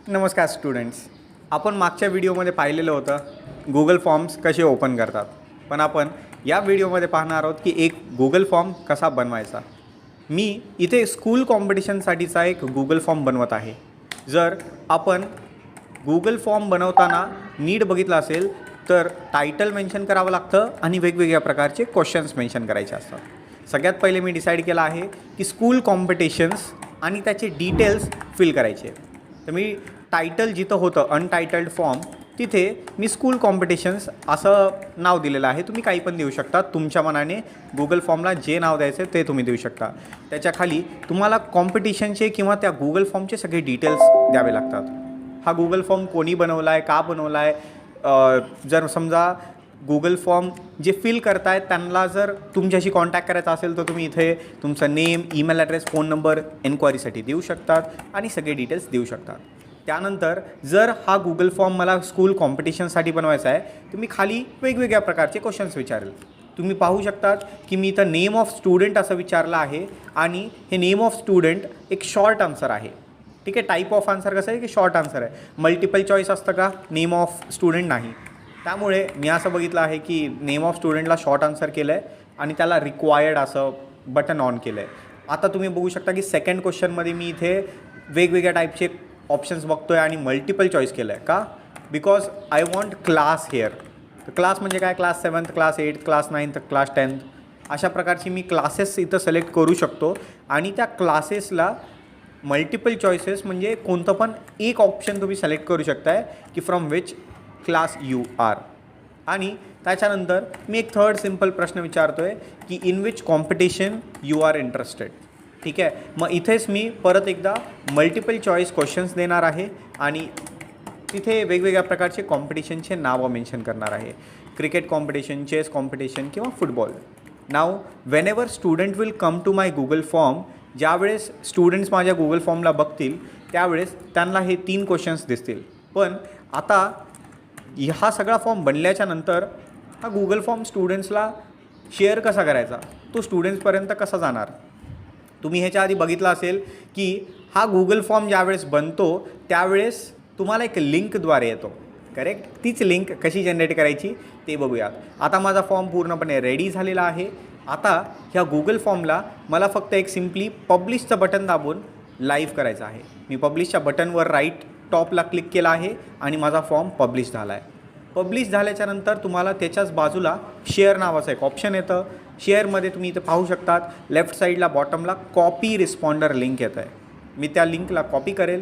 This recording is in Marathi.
नमस्कार स्टुडंट्स. आपण मागच्या व्हिडिओमध्ये पाहिलेलं होतं गूगल फॉर्म्स कसे ओपन करतात. पण आपण या व्हिडिओमध्ये पाहणार आहोत की एक गूगल फॉर्म कसा बनवायचा. मी इथे स्कूल कॉम्पिटिशनसाठीचा एक गूगल फॉर्म बनवत आहे. जर आपण गूगल फॉर्म बनवताना नीट बघितलं असेल तर टायटल मेन्शन करावं लागतं आणि वेगवेगळ्या प्रकारचे क्वेश्चन्स मेन्शन करायचे असतात. सगळ्यात पहिले मी डिसाईड केलं आहे की स्कूल कॉम्पिटिशन्स आणि त्याचे डिटेल्स फिल करायचे. तर मी टायटल जिथं होतं अनटायटल्ड फॉर्म तिथे मी स्कूल कॉम्पिटिशन्स असं नाव दिलेलं आहे. तुम्ही काही पण देऊ शकता. तुमच्या मनाने गूगल फॉर्मला जे नाव द्यायचं ते तुम्ही देऊ शकता. त्याच्या खाली तुम्हाला कॉम्पिटिशनचे किंवा त्या गूगल फॉर्मचे सगळे डिटेल्स द्यावे लागतात. हा गूगल फॉर्म कोणी बनवला आहे, का बनवला आहे, जर समजा गूगल फॉर्म जे फिल करतायत त्यांना जर तुमच्याशी कॉन्टॅक्ट करायचा असेल तर तुम्ही इथे तुमचं name, email address, phone number एन्क्वायरीसाठी देऊ शकतात आणि सगळे डिटेल्स देऊ शकतात. त्यानंतर जर हा गूगल फॉर्म मला स्कूल कॉम्पिटिशनसाठी बनवायचा आहे तर मी खाली वेगवेगळ्या प्रकारचे क्वेश्चन्स विचारेल. तुम्ही पाहू शकतात की मी इथं नेम ऑफ स्टुडंट असं विचारलं आहे आणि हे नेम ऑफ स्टुडंट एक शॉर्ट आन्सर आहे. ठीक आहे. टाईप ऑफ आन्सर कसं आहे की शॉर्ट आन्सर आहे. मल्टिपल चॉईस असतं का, नेम ऑफ स्टुडंट नाही. त्यामुळे मी असं बघितलं आहे की नेम ऑफ स्टुडंटला शॉर्ट आन्सर केलं आहे आणि त्याला रिक्वायर्ड असं बटन ऑन केलं आहे. आता तुम्ही बघू शकता की सेकंड क्वेश्चनमध्ये मी इथे वेगवेगळ्या टाईपचे ऑप्शन्स बघतो आहे आणि मल्टिपल चॉईस केलं आहे. का? Because I want class hair. तर क्लास म्हणजे काय? Class 7th, class 8th, class 9th, class 10th अशा प्रकारची मी क्लासेस इथं सिलेक्ट करू शकतो आणि त्या क्लासेसला मल्टिपल चॉईसेस म्हणजे कोणतं पण एक ऑप्शन तुम्ही सिलेक्ट करू शकताय की from which class you are. आणि त्याच्यानंतर मी एक थर्ड सिम्पल प्रश्न विचारतो आहे की in which competition you are interested. ठीक आहे. मग इथेच मी परत एकदा मल्टिपल चॉईस क्वेश्चन्स देणार आहे आणि तिथे वेगवेगळ्या प्रकारचे कॉम्पिटिशनचे नावं मेन्शन करणार आहे. क्रिकेट कॉम्पिटिशन, चेस कॉम्पिटिशन किंवा फुटबॉल. नाव whenever student will come to my Google form, ज्यावेळेस स्टुडंट्स माझ्या गूगल फॉर्मला बघतील त्यावेळेस त्यांना हे 3 क्वेश्चन्स दिसतील. पण आता हा सगळा फॉर्म बनल्याच्या नंतर हा गूगल फॉर्म स्टुडंट्सला शेअर कसा करायचा, तो स्टुडंट्सपर्यंत कसा जाणार. तुम्ही ह्याच्या आधी बघितलं असेल की हा गूगल फॉर्म ज्यावेळेस बनतो त्यावेळेस तुम्हाला एक लिंकद्वारे येतो. करेक्ट. तीच लिंक कशी जनरेट करायची ते बघूयात. आता माझा फॉर्म पूर्णपणे रेडी झालेला आहे. आता ह्या गूगल फॉर्मला मला फक्त एक सिम्पली पब्लिशचं बटन दाबून लाईव्ह करायचं आहे. मी पब्लिशच्या बटनवर राईट टॉपला क्लिक केला आहे आणि माझा फॉर्म पब्लिश झाला आहे. पब्लिश झाल्याच्यानंतर तुम्हाला त्याच्याच बाजूला शेअर नावाचं एक ऑप्शन येतं. शेअरमध्ये तुम्ही इथं पाहू शकतात लेफ्ट साईडला बॉटमला कॉपी रिस्पॉन्डर लिंक येतं आहे. मी त्या लिंकला कॉपी करेल